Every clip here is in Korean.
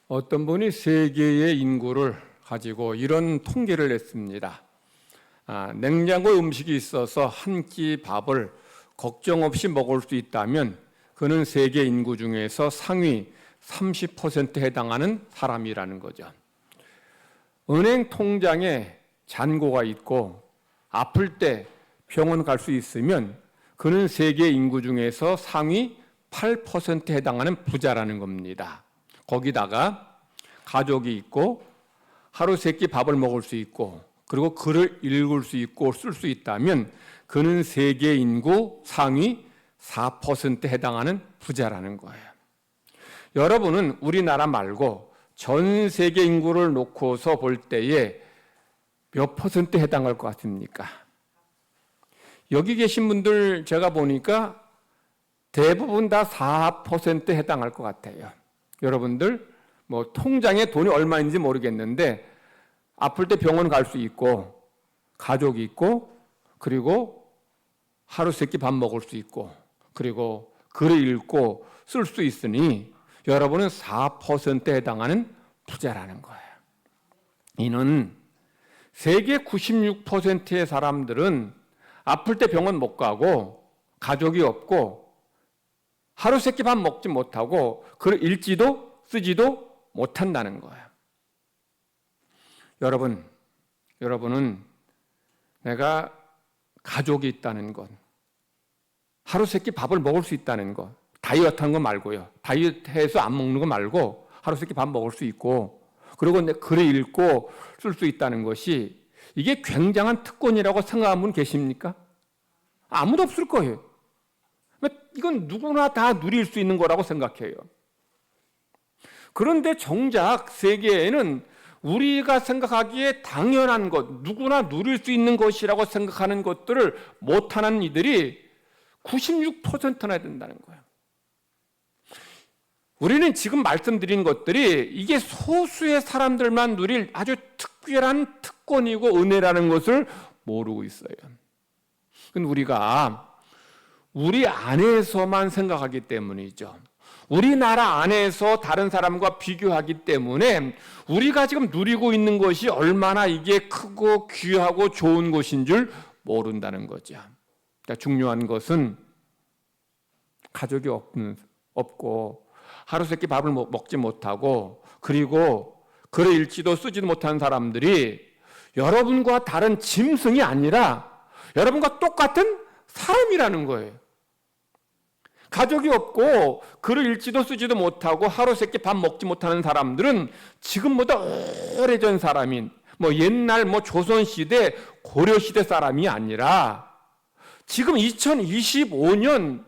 어떤 분이 세계의 인구를 가지고 이런 통계를 냈습니다. 냉장고에 음식이 있어서 한 끼 밥을 걱정 없이 먹을 수 있다면 그는 세계 인구 중에서 상위 30%에 해당하는 사람이라는 거죠. 은행 통장에 잔고가 있고 아플 때 병원 갈 수 있으면 그는 세계 인구 중에서 상위 8%에 해당하는 부자라는 겁니다. 거기다가 가족이 있고 하루 세 끼 밥을 먹을 수 있고 그리고 글을 읽을 수 있고 쓸 수 있다면 그는 세계 인구 상위 4%에 해당하는 부자라는 거예요. 여러분은 우리나라 말고 전 세계 인구를 놓고서 볼 때에 몇 퍼센트에 해당할 것 같습니까? 여기 계신 분들 제가 보니까 대부분 다 4%에 해당할 것 같아요. 여러분들 뭐 통장에 돈이 얼마인지 모르겠는데 아플 때 병원 갈 수 있고 가족이 있고 그리고 하루 세 끼 밥 먹을 수 있고 그리고 글을 읽고 쓸 수 있으니 여러분은 4%에 해당하는 부자라는 거예요. 이는 세계 96%의 사람들은 아플 때 병원 못 가고 가족이 없고 하루 세 끼 밥 먹지 못하고 글을 읽지도 쓰지도 못한다는 거예요. 여러분은 내가 가족이 있다는 것, 하루 세 끼 밥을 먹을 수 있다는 것, 다이어트 하는 거 말고요. 다이어트해서 안 먹는 거 말고 하루 세 끼 밥 먹을 수 있고 그리고 내 글을 읽고 쓸 수 있다는 것이 이게 굉장한 특권이라고 생각하는 분 계십니까? 아무도 없을 거예요. 이건 누구나 다 누릴 수 있는 거라고 생각해요. 그런데 정작 세계에는 우리가 생각하기에 당연한 것, 누구나 누릴 수 있는 것이라고 생각하는 것들을 못하는 이들이 96%나 된다는 거예요. 우리는 지금 말씀드린 것들이 이게 소수의 사람들만 누릴 아주 특별한 특권이고 은혜라는 것을 모르고 있어요. 그건 우리가 우리 안에서만 생각하기 때문이죠. 우리나라 안에서 다른 사람과 비교하기 때문에 우리가 지금 누리고 있는 것이 얼마나 이게 크고 귀하고 좋은 것인 줄 모른다는 거죠. 그러니까 중요한 것은 가족이 없고 하루 세 끼 밥을 먹지 못하고 그리고 글을 읽지도 쓰지도 못하는 사람들이 여러분과 다른 짐승이 아니라 여러분과 똑같은 사람이라는 거예요. 가족이 없고 글을 읽지도 쓰지도 못하고 하루 세 끼 밥 먹지 못하는 사람들은 지금보다 오래전 사람인 옛날 조선시대 고려시대 사람이 아니라 지금 2025년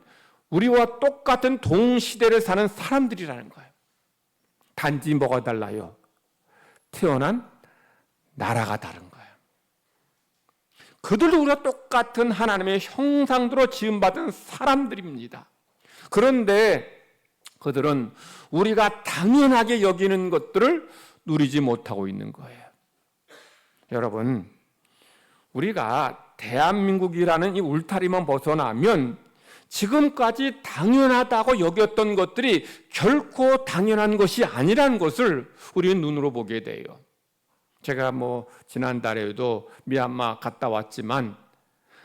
우리와 똑같은 동시대를 사는 사람들이라는 거예요. 단지 뭐가 달라요? 태어난 나라가 다른 거예요. 그들도 우리가 똑같은 하나님의 형상대로 지음받은 사람들입니다. 그런데 그들은 우리가 당연하게 여기는 것들을 누리지 못하고 있는 거예요. 여러분, 우리가 대한민국이라는 이 울타리만 벗어나면 지금까지 당연하다고 여겼던 것들이 결코 당연한 것이 아니라는 것을 우리는 눈으로 보게 돼요. 제가 지난달에도 미얀마 갔다 왔지만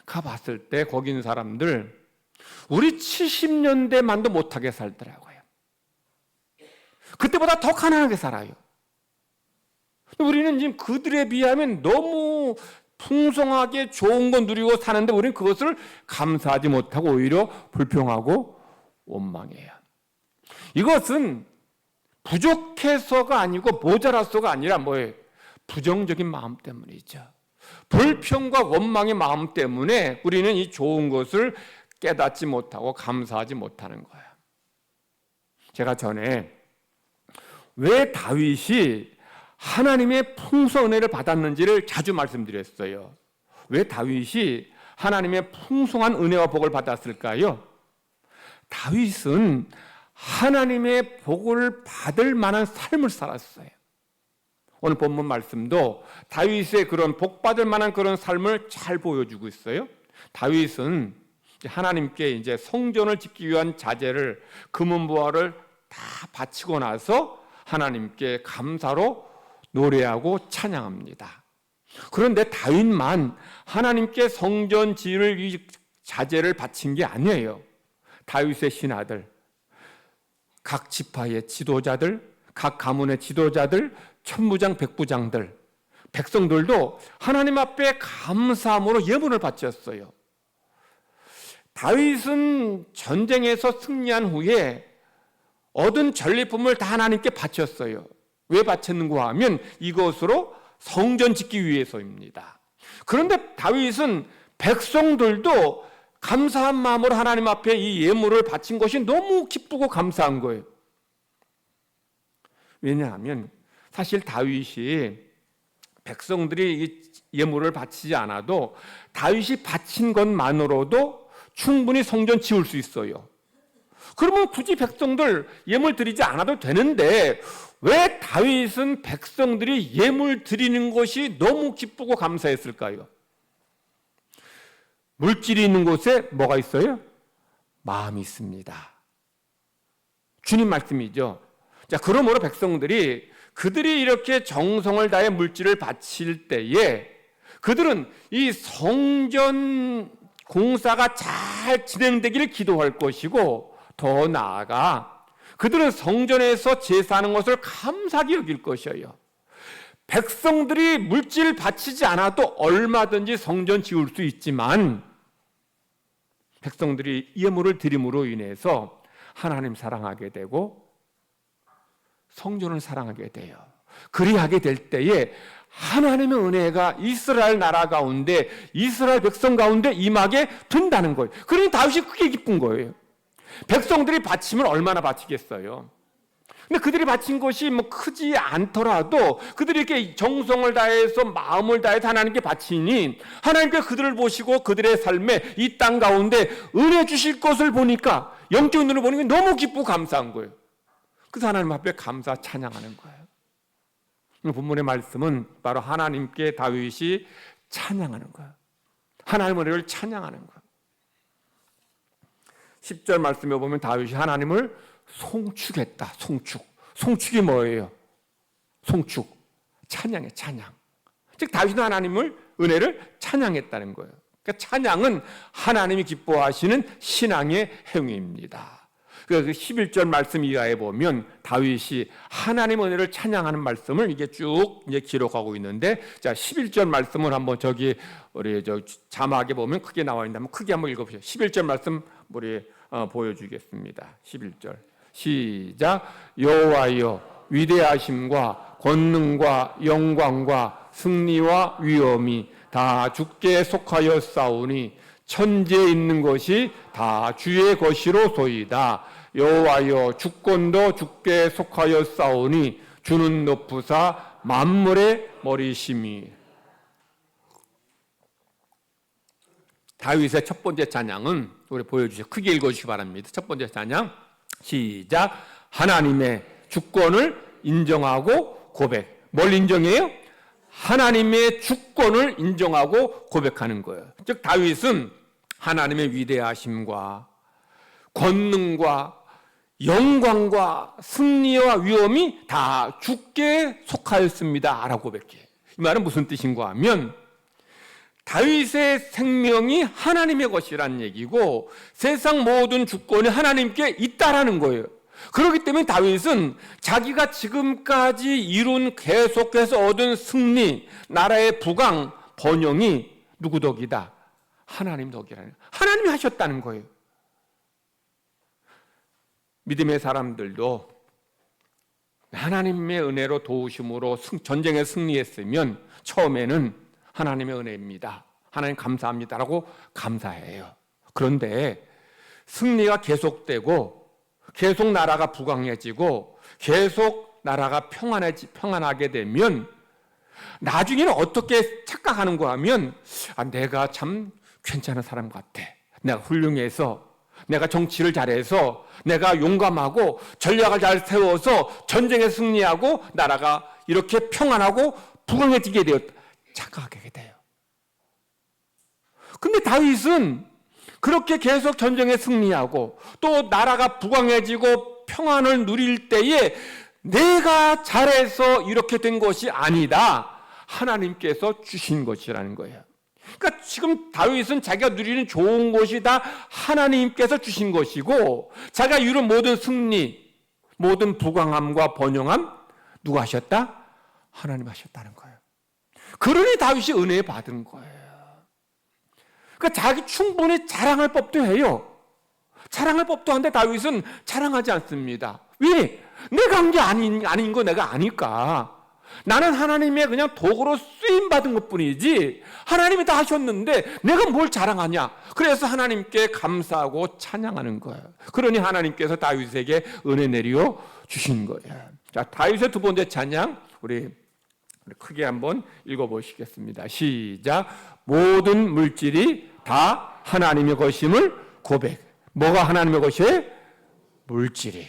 가봤을 때 거기 있는 사람들 우리 70년대만도 못하게 살더라고요. 그때보다 더 가난하게 살아요. 우리는 지금 그들에 비하면 너무 풍성하게 좋은 거 누리고 사는데 우리는 그것을 감사하지 못하고 오히려 불평하고 원망해요. 이것은 부족해서가 아니고 모자라서가 아니라 뭐예요? 부정적인 마음 때문이죠. 불평과 원망의 마음 때문에 우리는 이 좋은 것을 깨닫지 못하고 감사하지 못하는 거예요. 제가 전에 왜 다윗이 하나님의 풍성한 은혜를 받았는지를 자주 말씀드렸어요. 왜 다윗이 하나님의 풍성한 은혜와 복을 받았을까요? 다윗은 하나님의 복을 받을 만한 삶을 살았어요. 오늘 본문 말씀도 다윗의 그런 복 받을 만한 그런 삶을 잘 보여주고 있어요. 다윗은 하나님께 이제 성전을 짓기 위한 자재를 금은보화를 다 바치고 나서 하나님께 감사로 노래하고 찬양합니다. 그런데 다윗만 하나님께 성전 지을 이 자재를 바친 게 아니에요. 다윗의 신하들, 각 지파의 지도자들, 각 가문의 지도자들, 천부장, 백부장들, 백성들도 하나님 앞에 감사함으로 예물을 바쳤어요. 다윗은 전쟁에서 승리한 후에 얻은 전리품을 다 하나님께 바쳤어요. 왜 바쳤는가 하면 이것으로 성전 짓기 위해서입니다. 그런데 다윗은 백성들도 감사한 마음으로 하나님 앞에 이 예물을 바친 것이 너무 기쁘고 감사한 거예요. 왜냐하면 사실 다윗이 백성들이 이 예물을 바치지 않아도 다윗이 바친 것만으로도 충분히 성전 지을 수 있어요. 그러면 굳이 백성들 예물 드리지 않아도 되는데 왜 다윗은 백성들이 예물 드리는 것이 너무 기쁘고 감사했을까요? 물질이 있는 곳에 뭐가 있어요? 마음이 있습니다. 주님 말씀이죠. 자, 그러므로 백성들이 그들이 이렇게 정성을 다해 물질을 바칠 때에 그들은 이 성전 공사가 잘 진행되기를 기도할 것이고, 더 나아가 그들은 성전에서 제사하는 것을 감사하게 여길 것이에요. 백성들이 물질 바치지 않아도 얼마든지 성전 지을 수 있지만 백성들이 예물을 드림으로 인해서 하나님 사랑하게 되고 성전을 사랑하게 돼요. 그리하게 될 때에 하나님의 은혜가 이스라엘 나라 가운데, 이스라엘 백성 가운데 임하게 된다는 거예요. 그러니 다윗이 크게 기쁜 거예요. 백성들이 바치면 얼마나 바치겠어요. 근데 그들이 바친 것이 뭐 크지 않더라도 그들이 이렇게 정성을 다해서 마음을 다해서 하나님께 바치니 하나님께 그들을 보시고 그들의 삶에 이 땅 가운데 은혜 주실 것을 보니까, 영적인 눈을 보니까 너무 기쁘고 감사한 거예요. 그래서 하나님 앞에 감사 찬양하는 거예요. 본문의 말씀은 바로 하나님께 다윗이 찬양하는 거예요. 하나님의 은혜를 찬양하는 거예요. 10절 말씀에 보면 다윗이 하나님을 송축했다. 송축. 송축이 뭐예요? 송축. 찬양해, 찬양. 즉 다윗은 하나님을, 은혜를 찬양했다는 거예요. 그러니까 찬양은 하나님이 기뻐하시는 신앙의 행위입니다. 그래서 11절 말씀 이하에 보면 다윗이 하나님의 은혜를 찬양하는 말씀을 이게 쭉 이제 기록하고 있는데, 자 11절 말씀을 한번 저기 우리 저 자막에 보면 크게 나와 있는데 한번 크게 한번 읽어보세요. 11절 말씀 우리 보여주겠습니다. 11절 시작. 여호와여 위대하심과 권능과 영광과 승리와 위엄이 다 주께 속하여 싸우니 천지에 있는 것이 다 주의 것이로소이다. 여호와여 주권도 주께 속하여 싸우니 주는 높으사 만물의 머리심이. 다윗의 첫 번째 찬양은 우리 보여주세요. 크게 읽어주시기 바랍니다. 첫 번째 찬양 시작. 하나님의 주권을 인정하고 고백. 뭘 인정해요? 하나님의 주권을 인정하고 고백하는 거예요. 즉 다윗은 하나님의 위대하심과 권능과 영광과 승리와 위엄이 다 주께 속하였습니다 라고 고백해요. 이 말은 무슨 뜻인가 하면 다윗의 생명이 하나님의 것이라는 얘기고 세상 모든 주권이 하나님께 있다라는 거예요. 그렇기 때문에 다윗은 자기가 지금까지 이룬, 계속해서 얻은 승리, 나라의 부강, 번영이 누구 덕이다? 하나님 덕이라는, 하나님이 하셨다는 거예요. 믿음의 사람들도 하나님의 은혜로 도우심으로 전쟁에 승리했으면 처음에는 하나님의 은혜입니다, 하나님 감사합니다라고 감사해요. 그런데 승리가 계속되고 계속 나라가 부강해지고 계속 나라가 평안하게 되면 나중에는 어떻게 착각하는가 하면 내가 참 괜찮은 사람 같아, 내가 훌륭해서, 내가 정치를 잘해서, 내가 용감하고 전략을 잘 세워서 전쟁에 승리하고 나라가 이렇게 평안하고 부강해지게 되었다, 착각하게 돼요. 근데 다윗은 그렇게 계속 전쟁에 승리하고 또 나라가 부강해지고 평안을 누릴 때에 내가 잘해서 이렇게 된 것이 아니다. 하나님께서 주신 것이라는 거예요. 그러니까 지금 다윗은 자기가 누리는 좋은 것이 다 하나님께서 주신 것이고, 자기가 이룬 모든 승리, 모든 부강함과 번영함 누가 하셨다? 하나님 하셨다는 거예요. 그러니 다윗이 은혜 받은 거예요. 그러니까 자기 충분히 자랑할 법도 해요. 자랑할 법도 한데 다윗은 자랑하지 않습니다. 왜? 내가 한 게 아닌 거 내가 아니까. 나는 하나님의 그냥 도구로 쓰임받은 것 뿐이지 하나님이 다 하셨는데 내가 뭘 자랑하냐. 그래서 하나님께 감사하고 찬양하는 거예요. 그러니 하나님께서 다윗에게 은혜 내려 주신 거예요. 자, 다윗의 두 번째 찬양 우리 크게 한번 읽어보시겠습니다. 시작. 모든 물질이 다 하나님의 것임을 고백. 뭐가 하나님의 것이에요? 물질이.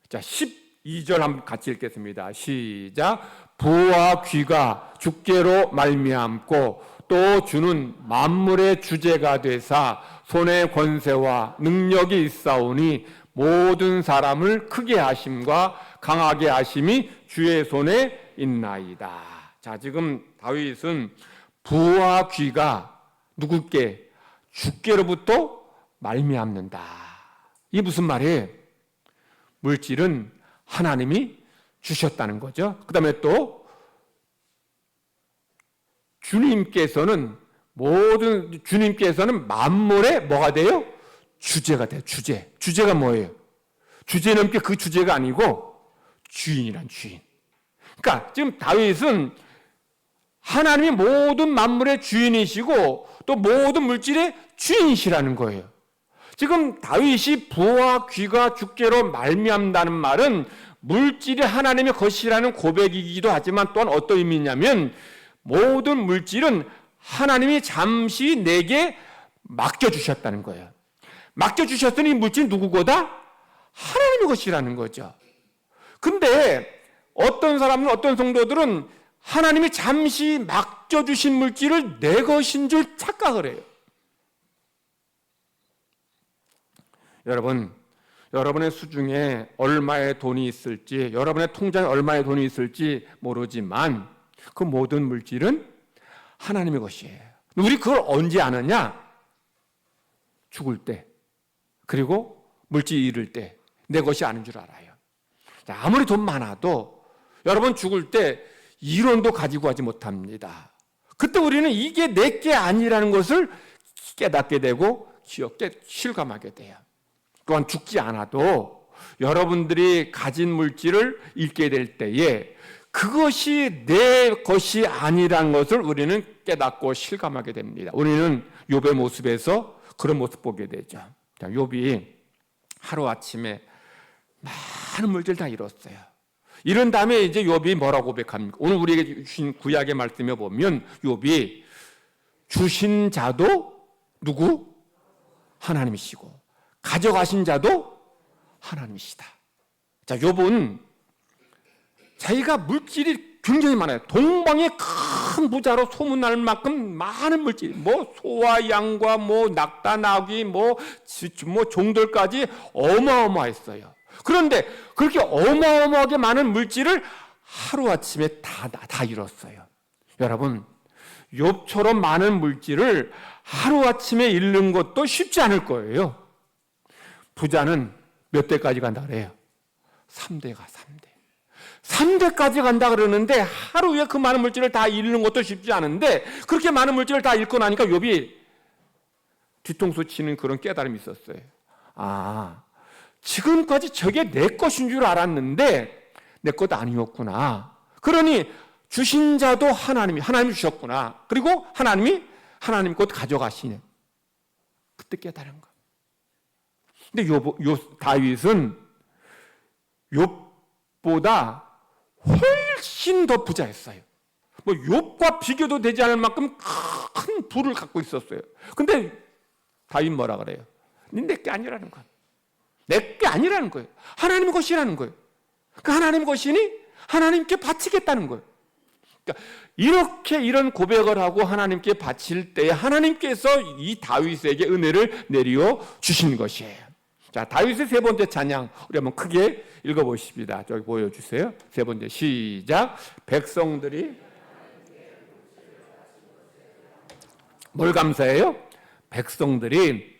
자, 12절 한번 같이 읽겠습니다. 시작. 부와 귀가 주께로 말미암고 또 주는 만물의 주제가 되사 손의 권세와 능력이 있사오니 모든 사람을 크게 하심과 강하게 하심이 주의 손에 있나이다. 자, 지금 다윗은 부와 귀가 누구께? 주께로부터 말미암는다. 이게 무슨 말이에요? 물질은 하나님이 주셨다는 거죠. 그 다음에 또 주님께서는 만물의 뭐가 돼요? 주제가 돼요. 주제가 뭐예요? 주제는 그 주제가 아니고 주인이란 주인. 그러니까 지금 다윗은 하나님이 모든 만물의 주인이시고 또 모든 물질의 주인이시라는 거예요. 지금 다윗이 부와 귀가 주께로 말미암다는 말은 물질이 하나님의 것이라는 고백이기도 하지만 또한 어떤 의미냐면 모든 물질은 하나님이 잠시 내게 맡겨주셨다는 거예요. 맡겨주셨으니 물질은 누구 거다? 하나님의 것이라는 거죠. 근데 어떤 사람은 어떤 성도들은 하나님이 잠시 맡겨주신 물질을 내 것인 줄 착각을 해요. 여러분의 수중에 얼마의 돈이 있을지, 여러분의 통장에 얼마의 돈이 있을지 모르지만 그 모든 물질은 하나님의 것이에요. 우리 그걸 언제 아느냐? 죽을 때, 그리고 물질 잃을 때 내 것이 아닌 줄 알아요. 아무리 돈 많아도 여러분 죽을 때 1원도 가지고 가지 못합니다. 그때 우리는 이게 내 게 아니라는 것을 깨닫게 되고 실감하게 돼요. 또한 죽지 않아도 여러분들이 가진 물질을 잃게 될 때에 그것이 내 것이 아니라는 것을 우리는 깨닫고 실감하게 됩니다. 우리는 욥의 모습에서 그런 모습 보게 되죠. 욥이 하루아침에 많은 물질 다 잃었어요. 이런 다음에 이제 욥이 뭐라고 고백합니까? 오늘 우리에게 주신 구약의 말씀에 보면 욥이 주신 자도 누구? 하나님이시고 가져가신 자도 하나님이시다. 자, 욥은 자기가 물질이 굉장히 많아요. 동방의 큰 부자로 소문날 만큼 많은 물질, 뭐 소와 양과 뭐 낙타 나귀 뭐 종들까지 어마어마했어요. 그런데 그렇게 어마어마하게 많은 물질을 하루아침에 다 잃었어요. 여러분, 욥처럼 많은 물질을 하루아침에 잃는 것도 쉽지 않을 거예요. 부자는 몇 대까지 간다 그래요? 3대가 3대. 3대까지 간다 그러는데 하루에 그 많은 물질을 다 잃는 것도 쉽지 않은데 그렇게 많은 물질을 다 잃고 나니까 욥이 뒤통수 치는 그런 깨달음이 있었어요. 아, 지금까지 저게 내 것인 줄 알았는데 내 것 아니었구나. 그러니 주신 자도 하나님이 주셨구나. 그리고 하나님 것 가져가시네. 그때 깨달은 거. 근데 다윗은 욥보다 훨씬 더 부자였어요. 뭐 욥과 비교도 되지 않을 만큼 큰 부를 갖고 있었어요. 근데 다윗 뭐라 그래요? 내 게 아니라는 거야. 내 게 아니라는 거예요. 하나님의 것이라는 거예요. 그 하나님의 것이니 하나님께 바치겠다는 거예요. 그러니까 이런 고백을 하고 하나님께 바칠 때 하나님께서 이 다윗에게 은혜를 내려 주신 것이에요. 자, 다윗의 세 번째 찬양 우리 한번 크게 읽어보십니다. 저기 보여주세요. 세 번째 시작. 백성들이 뭘 감사해요? 백성들이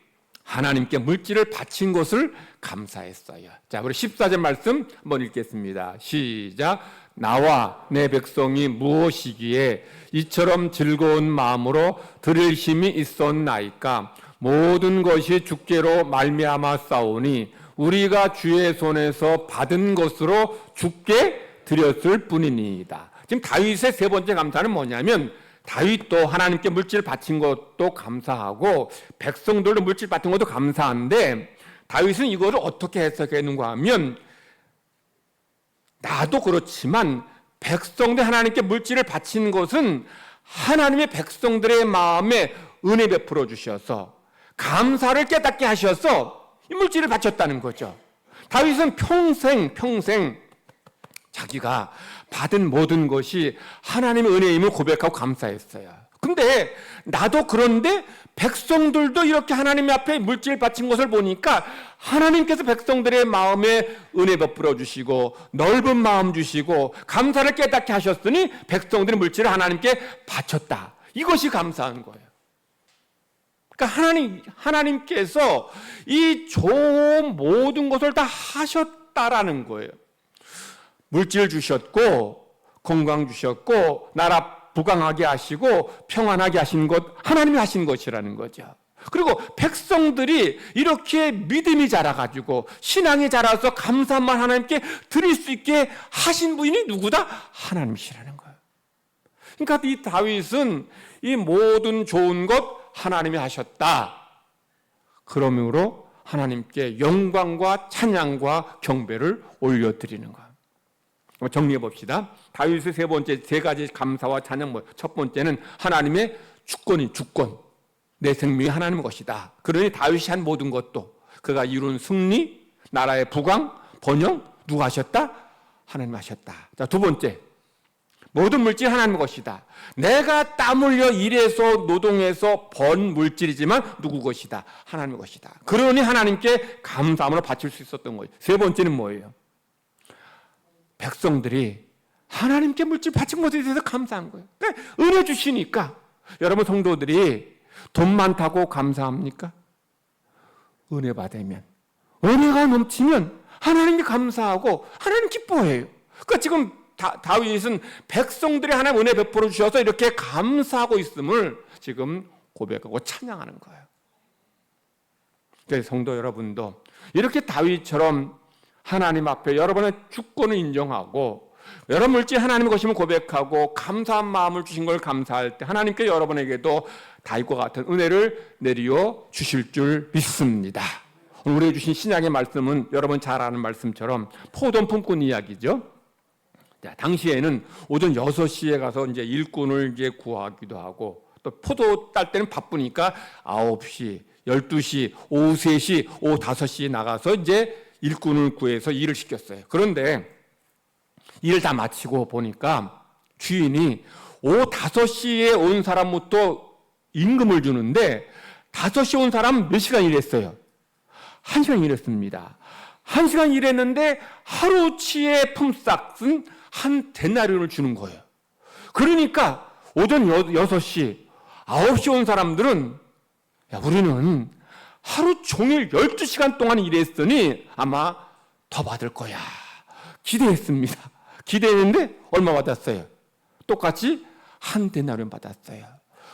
하나님께 물질을 바친 것을 감사했어요. 자, 우리 14절 말씀 한번 읽겠습니다. 시작. 나와 내 백성이 무엇이기에 이처럼 즐거운 마음으로 드릴 힘이 있었나이까. 모든 것이 주께로 말미암아 싸우니 우리가 주의 손에서 받은 것으로 주께 드렸을 뿐이니이다. 지금 다윗의 세 번째 감사는 뭐냐면, 다윗도 하나님께 물질 바친 것도 감사하고 백성들도 물질 바친 것도 감사한데, 다윗은 이거를 어떻게 해석했는가 하면, 나도 그렇지만 백성들 하나님께 물질을 바친 것은 하나님의 백성들의 마음에 은혜 베풀어 주셔서 감사를 깨닫게 하셔서 이 물질을 바쳤다는 거죠. 다윗은 평생 자기가 받은 모든 것이 하나님의 은혜임을 고백하고 감사했어요. 근데 나도 그런데 백성들도 이렇게 하나님 앞에 물질 바친 것을 보니까 하나님께서 백성들의 마음에 은혜 베풀어 주시고 넓은 마음 주시고 감사를 깨닫게 하셨으니 백성들의 물질을 하나님께 바쳤다. 이것이 감사한 거예요. 그러니까 하나님께서 이 좋은 모든 것을 다 하셨다라는 거예요. 물질 주셨고 건강 주셨고 나라 부강하게 하시고 평안하게 하신 것 하나님이 하신 것이라는 거죠. 그리고 백성들이 이렇게 믿음이 자라가지고 신앙이 자라서 감사한 말 하나님께 드릴 수 있게 하신 분이 누구다? 하나님이시라는 거예요. 그러니까 이 다윗은 이 모든 좋은 것 하나님이 하셨다. 그러므로 하나님께 영광과 찬양과 경배를 올려드리는 거예요. 정리해 봅시다. 다윗의 세 번째 세 가지 감사와 찬양. 첫 번째는 하나님의 주권이 주권. 내 생명이 하나님의 것이다. 그러니 다윗이 한 모든 것도 그가 이룬 승리, 나라의 부강, 번영 누가 하셨다? 하나님 하셨다. 자, 두 번째. 모든 물질 하나님의 것이다. 내가 땀 흘려 일해서 노동해서 번 물질이지만 누구 것이다? 하나님의 것이다. 그러니 하나님께 감사함으로 바칠 수 있었던 거예요. 세 번째는 뭐예요? 백성들이 하나님께 물질 바친 것에 대해서 감사한 거예요. 그러니까 은혜 주시니까. 여러분 성도들이 돈 많다고 감사합니까? 은혜 받으면, 은혜가 넘치면 하나님께 감사하고 하나님 기뻐해요. 그러니까 지금 다윗은 백성들이 하나님 은혜 베풀어 주셔서 이렇게 감사하고 있음을 지금 고백하고 찬양하는 거예요. 그래서 성도 여러분도 이렇게 다윗처럼 하나님 앞에 여러분의 주권을 인정하고 여러분 물질 하나님의 것임을 고백하고 감사한 마음을 주신 걸 감사할 때 하나님께 여러분에게도 다윗과 같은 은혜를 내리어 주실 줄 믿습니다. 오늘 우리에게 주신 신약의 말씀은 여러분 잘 아는 말씀처럼 포도원 품꾼 이야기죠. 자, 당시에는 오전 6시에 가서 이제 일꾼을 이제 구하기도 하고 또 포도 딸 때는 바쁘니까 9시, 12시, 오후 3시, 오후 5시에 나가서 이제 일꾼을 구해서 일을 시켰어요. 그런데 일을 다 마치고 보니까 주인이 오후 5시에 온 사람부터 임금을 주는데 5시에 온 사람은 몇 시간 일했어요? 1시간 일했습니다. 1시간 일했는데 하루치의 품삯은 한 데나리온을 주는 거예요. 그러니까 오전 6시, 9시 온 사람들은 야, 우리는 하루 종일 12시간 동안 일했으니 아마 더 받을 거야. 기대했습니다. 기대했는데 얼마 받았어요? 똑같이 한 데나리온 받았어요.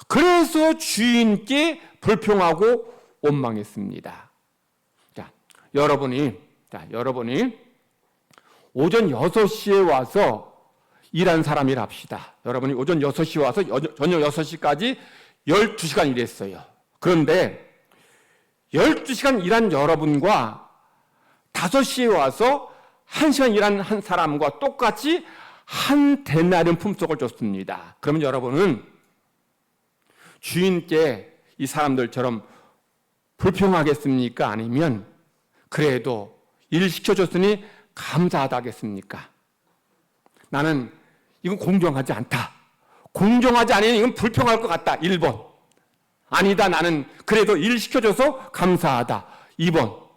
그래서 주인께 불평하고 원망했습니다. 자, 여러분이 오전 6시에 와서 일한 사람이라 합시다. 여러분이 오전 6시에 와서 저녁 6시까지 12시간 일했어요. 그런데 12시간 일한 여러분과 5시에 와서 1시간 일한 한 사람과 똑같이 한 데나리온 품삯을 줬습니다. 그러면 여러분은 주인께 이 사람들처럼 불평하겠습니까? 아니면 그래도 일 시켜줬으니 감사하다 하겠습니까? 나는 이건 공정하지 않다. 공정하지 않으면 이건 불평할 것 같다. 1번. 아니다. 나는 그래도 일 시켜줘서 감사하다. 2번.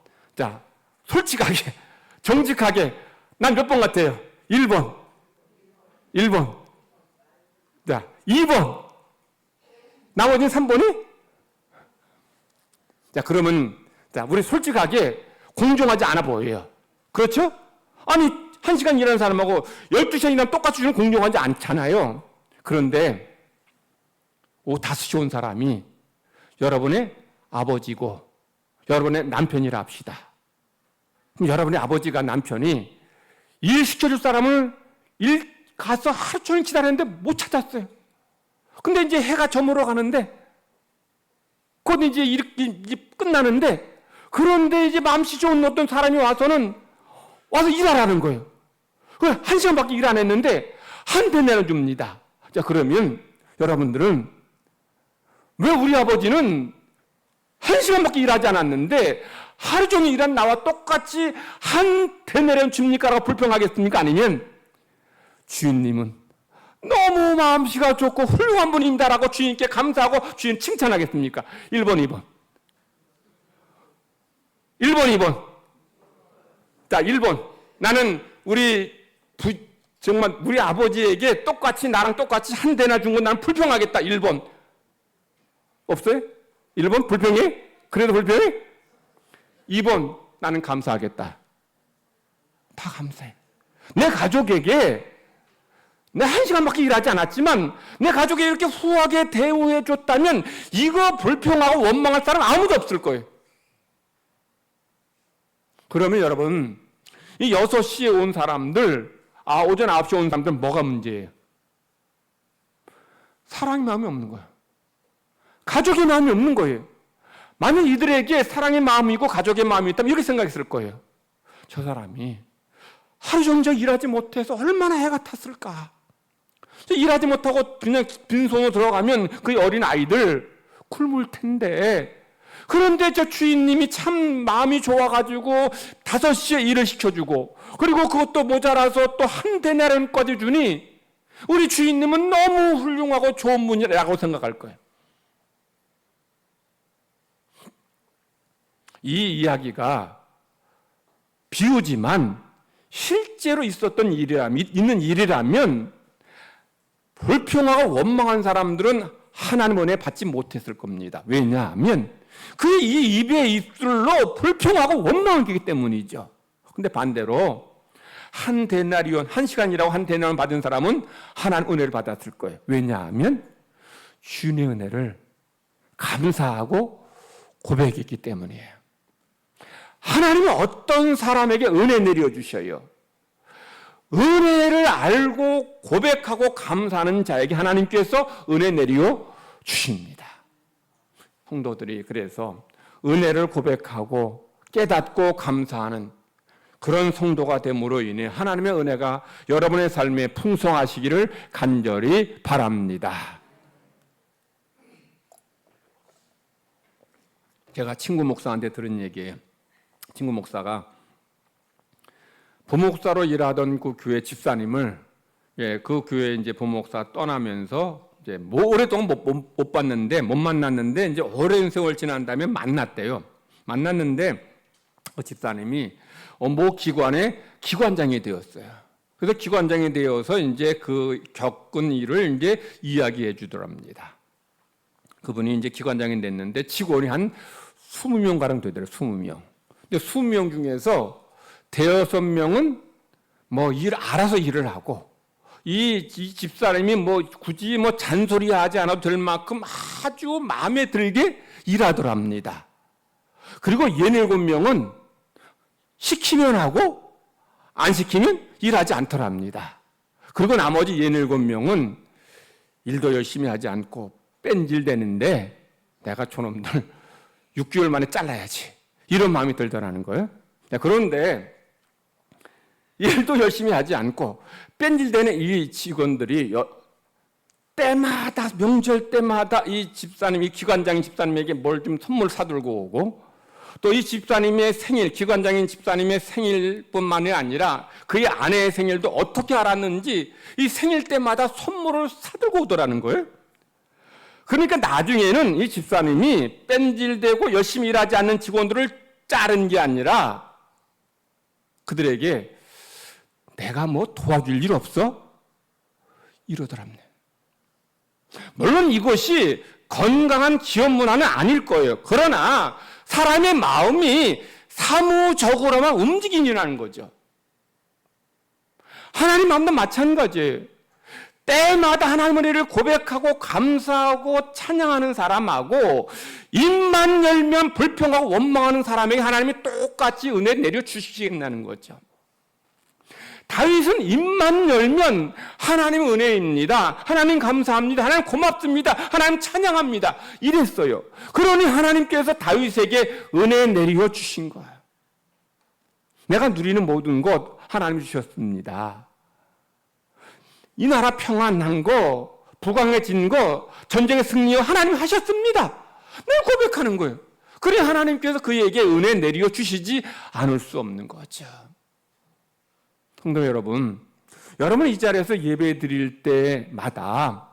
자, 솔직하게, 정직하게, 난 몇 번 같아요? 1번. 1번. 자, 2번. 나머지는 3번이? 자, 그러면, 자, 우리 솔직하게 공정하지 않아 보여요. 그렇죠? 아니, 1시간 일하는 사람하고 12시간 일하면 똑같이 주면 공정하지 않잖아요. 그런데, 5시에 온 사람이 여러분의 아버지고, 여러분의 남편이라 합시다. 그럼 여러분의 아버지가 남편이 일 시켜줄 사람을 일 가서 하루 종일 기다렸는데 못 찾았어요. 근데 이제 해가 저물어 가는데, 곧 이제 이렇게 끝나는데, 그런데 이제 맘씨 좋은 어떤 사람이 와서 일하라는 거예요. 1시간밖에 일 안 했는데, 한 배 내려줍니다. 자, 그러면 여러분들은 왜 우리 아버지는 1시간밖에 일하지 않았는데, 하루 종일 일한 나와 똑같이 한 배 내려줍니까? 라고 불평하겠습니까? 아니면, 주인님은 너무 마음씨가 좋고 훌륭한 분입니다라고 주인께 감사하고 주인 칭찬하겠습니까? 1번, 2번. 1번, 2번. 자, 1번. 나는 정말 우리 아버지에게 나랑 똑같이 한 대나 준 건 난 불평하겠다. 1번. 없어요? 1번? 불평해? 그래도 불평해? 2번. 나는 감사하겠다. 다 감사해. 내 가족에게 내 1시간밖에 일하지 않았지만 내 가족이 이렇게 후하게 대우해 줬다면 이거 불평하고 원망할 사람 아무도 없을 거예요. 그러면 여러분, 이 6시에 온 사람들, 오전 9시에 온 사람들 뭐가 문제예요? 사랑의 마음이 없는 거예요. 가족의 마음이 없는 거예요. 만약 이들에게 사랑의 마음이고 가족의 마음이 있다면 이렇게 생각했을 거예요. 저 사람이 하루 종일 일하지 못해서 얼마나 해가 탔을까. 일하지 못하고 그냥 빈손으로 들어가면 그 어린 아이들 굶을 텐데, 그런데 저 주인님이 참 마음이 좋아가지고 5시에 일을 시켜주고, 그리고 그것도 모자라서 또 한 데나리온까지 주니 우리 주인님은 너무 훌륭하고 좋은 분이라고 생각할 거예요. 이 이야기가 비유지만 실제로 있었던 있는 일이라면 불평하고 원망한 사람들은 하나님 은혜 받지 못했을 겁니다. 왜냐하면 그 이 입의 입술로 불평하고 원망하기 때문이죠. 근데 반대로 한 데나리온, 1시간이라고 한 데나리온 받은 사람은 하나님 은혜를 받았을 거예요. 왜냐하면 주님의 은혜를 감사하고 고백했기 때문이에요. 하나님은 어떤 사람에게 은혜 내려주셔요? 은혜를 알고 고백하고 감사하는 자에게 하나님께서 은혜 내려 주십니다. 성도들이 그래서 은혜를 고백하고 깨닫고 감사하는 그런 성도가 됨으로 인해 하나님의 은혜가 여러분의 삶에 풍성하시기를 간절히 바랍니다. 제가 친구 목사한테 들은 얘기예요. 친구 목사가 부목사로 일하던 그 교회 집사님을, 그 교회 이제 부목사 떠나면서 이제 오랫동안 못 만났는데 이제 오랜 세월 지난 다음에 만났대요. 만났는데 그 집사님이 모 기관의 기관장이 되었어요. 그래서 기관장이 되어서 이제 그 겪은 일을 이제 이야기해 주더랍니다. 그분이 이제 기관장이 됐는데 직원이 한 20명 가량 되더라고요. 20명. 근데 20명 중에서 5명은 알아서 일을 하고, 이 집사람이 굳이 잔소리하지 않아도 될 만큼 아주 마음에 들게 일하더랍니다. 그리고 17명은 시키면 하고 안 시키면 일하지 않더랍니다. 그리고 나머지 17명은 일도 열심히 하지 않고 뺀질대는데 내가 저놈들 6개월 만에 잘라야지, 이런 마음이 들더라는 거예요. 그런데 일도 열심히 하지 않고 뺀질대는 이 직원들이 때마다, 명절 때마다 이 기관장인 집사님에게 뭘 좀 선물 사들고 오고, 또 이 집사님의 생일, 기관장인 집사님의 생일뿐만이 아니라 그의 아내의 생일도 어떻게 알았는지 이 생일 때마다 선물을 사들고 오더라는 거예요. 그러니까 나중에는 이 집사님이 뺀질대고 열심히 일하지 않는 직원들을 자른 게 아니라 그들에게 내가 뭐 도와줄 일 없어? 이러더랍니다. 물론 이것이 건강한 기업 문화는 아닐 거예요. 그러나 사람의 마음이 사무적으로만 움직이는 거죠. 하나님 마음도 마찬가지예요. 때마다 하나님의 은혜를 고백하고 감사하고 찬양하는 사람하고 입만 열면 불평하고 원망하는 사람에게 하나님이 똑같이 은혜 내려주시겠다는 거죠. 다윗은 입만 열면 하나님 은혜입니다. 하나님 감사합니다. 하나님 고맙습니다. 하나님 찬양합니다. 이랬어요. 그러니 하나님께서 다윗에게 은혜 내려 주신 거예요. 내가 누리는 모든 것 하나님이 주셨습니다. 이 나라 평안한 거, 부강해진 거, 전쟁의 승리요 하나님 하셨습니다. 내가 고백하는 거예요. 그래 하나님께서 그에게 은혜 내려 주시지 않을 수 없는 거죠. 성도 여러분, 여러분 이 자리에서 예배 드릴 때마다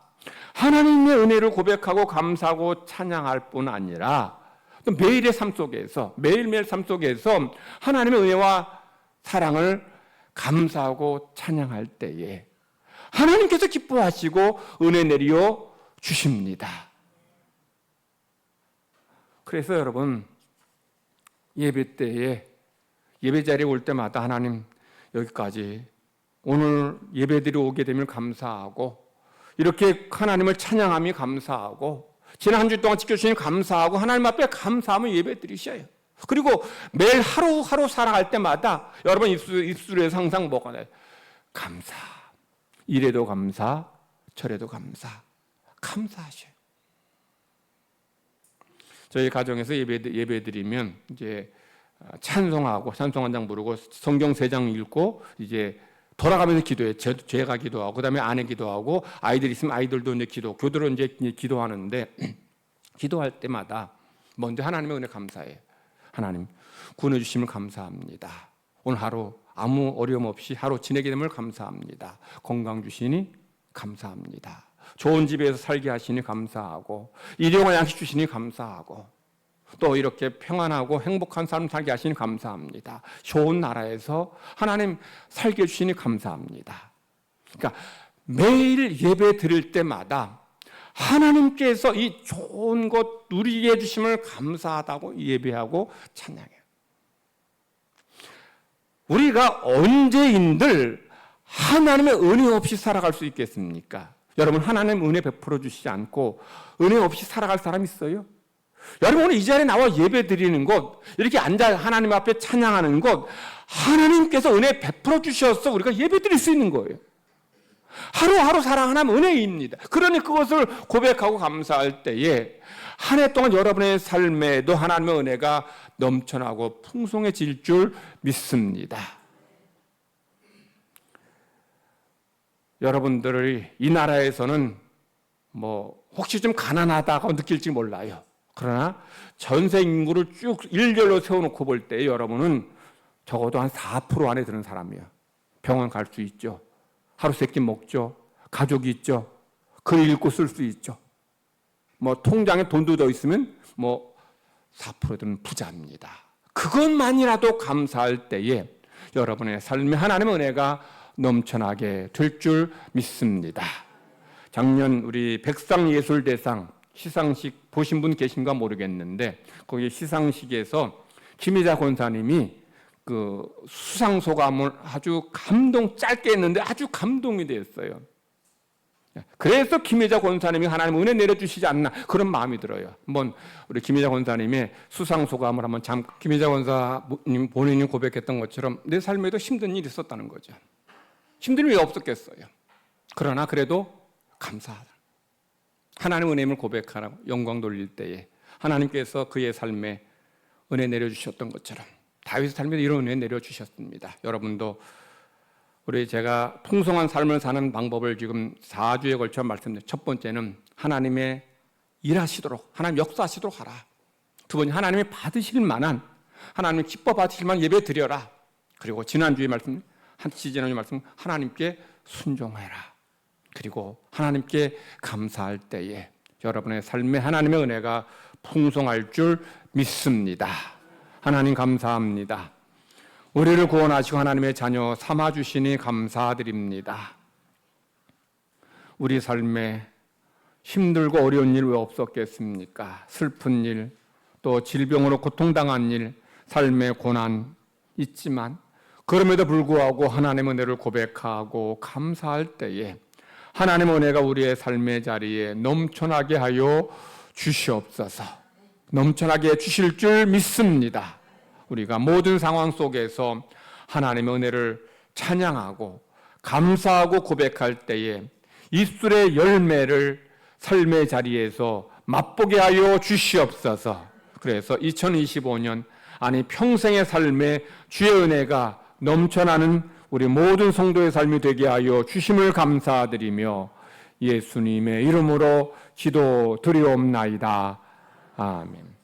하나님의 은혜를 고백하고 감사하고 찬양할 뿐 아니라 또 매일의 삶 속에서 매일매일 삶 속에서 하나님의 은혜와 사랑을 감사하고 찬양할 때에 하나님께서 기뻐하시고 은혜 내려 주십니다. 그래서 여러분 예배 때에 예배 자리에 올 때마다 하나님 여기까지 오늘 예배드리러 오게 되면 감사하고 이렇게 하나님을 찬양함이 감사하고 지난 한 주 동안 지켜주시니 감사하고 하나님 앞에 감사하면 예배드리셔요. 그리고 매일 하루하루 살아갈 때마다 여러분 입술에서 항상 뭐가 나요? 감사. 이래도 감사, 저래도 감사. 감사하셔요. 저희 가정에서 예배드리면 이제 찬송하고 찬송 한 장 부르고 성경 3장 읽고 이제 돌아가면서 기도해. 제가 기도하고 그다음에 아내 기도하고 아이들 있으면 아이들도 이제 교도로 이제 기도하는데 기도할 때마다 먼저 하나님의 은혜 감사해. 하나님 구원해 주심을 감사합니다. 오늘 하루 아무 어려움 없이 하루 지내게 됨을 감사합니다. 건강 주시니 감사합니다. 좋은 집에서 살게 하시니 감사하고 일용할 양식 주시니 감사하고 또 이렇게 평안하고 행복한 삶 살게 하시니 감사합니다. 좋은 나라에서 하나님 살게 해주시니 감사합니다. 그러니까 매일 예배 드릴 때마다 하나님께서 이 좋은 것 누리게 해주심을 감사하다고 예배하고 찬양해요. 우리가 언제인들 하나님의 은혜 없이 살아갈 수 있겠습니까? 여러분 하나님 은혜 베풀어 주시지 않고 은혜 없이 살아갈 사람 있어요? 여러분 오늘 이 자리에 나와 예배 드리는 것 이렇게 앉아 하나님 앞에 찬양하는 것 하나님께서 은혜 베풀어 주셔서 우리가 예배 드릴 수 있는 거예요. 하루하루 사랑하는 은혜입니다. 그러니 그것을 고백하고 감사할 때에 한 해 동안 여러분의 삶에도 하나님의 은혜가 넘쳐나고 풍성해질 줄 믿습니다. 여러분들이 이 나라에서는 뭐 혹시 좀 가난하다고 느낄지 몰라요. 그러나 전세 인구를 쭉 일렬로 세워놓고 볼 때 여러분은 적어도 한 4% 안에 드는 사람이에요. 병원 갈 수 있죠. 하루 세 끼 먹죠. 가족이 있죠. 글 읽고 쓸 수 있죠. 뭐 통장에 돈도 더 있으면 뭐 4%는 부자입니다. 그것만이라도 감사할 때에 여러분의 삶에 하나님의 은혜가 넘쳐나게 될 줄 믿습니다. 작년 우리 백상예술대상 시상식 보신 분 계신가 모르겠는데 거기 시상식에서 김희자 권사님이 그 수상 소감을 아주 짧게 했는데 아주 감동이 되었어요. 그래서 김혜자 권사님이 하나님 은혜 내려주시지 않나 그런 마음이 들어요. 한번 우리 김혜자 권사님의 수상 소감을 한번 김혜자 권사님 본인이 고백했던 것처럼 내 삶에도 힘든 일이 있었다는 거죠. 힘든 일이 없었겠어요. 그러나 그래도 감사하다. 하나님 은혜임을 고백하라고 영광 돌릴 때에 하나님께서 그의 삶에 은혜 내려주셨던 것처럼 다윗의 삶에 이런 은혜 내려주셨습니다. 여러분도 우리 제가 풍성한 삶을 사는 방법을 지금 4주에 걸쳐 말씀드렸는데 첫 번째는 하나님의 일하시도록 하나님 역사하시도록 하라. 두 번째 하나님이 받으실 만한 하나님 기뻐 받으실 만한 예배 드려라. 그리고 지난주에 말씀 지난주에 말씀 하나님께 순종해라. 그리고 하나님께 감사할 때에 여러분의 삶에 하나님의 은혜가 풍성할 줄 믿습니다. 하나님 감사합니다. 우리를 구원하시고 하나님의 자녀 삼아주시니 감사드립니다. 우리 삶에 힘들고 어려운 일 왜 없었겠습니까? 슬픈 일, 또 질병으로 고통당한 일, 삶의 고난 있지만 그럼에도 불구하고 하나님의 은혜를 고백하고 감사할 때에 하나님의 은혜가 우리의 삶의 자리에 넘쳐나게 하여 주시옵소서. 넘쳐나게 주실 줄 믿습니다. 우리가 모든 상황 속에서 하나님의 은혜를 찬양하고 감사하고 고백할 때에 입술의 열매를 삶의 자리에서 맛보게 하여 주시옵소서. 그래서 2025년 아니 평생의 삶에 주의 은혜가 넘쳐나는 우리 모든 성도의 삶이 되게 하여 주심을 감사드리며 예수님의 이름으로 기도드리옵나이다. 아멘.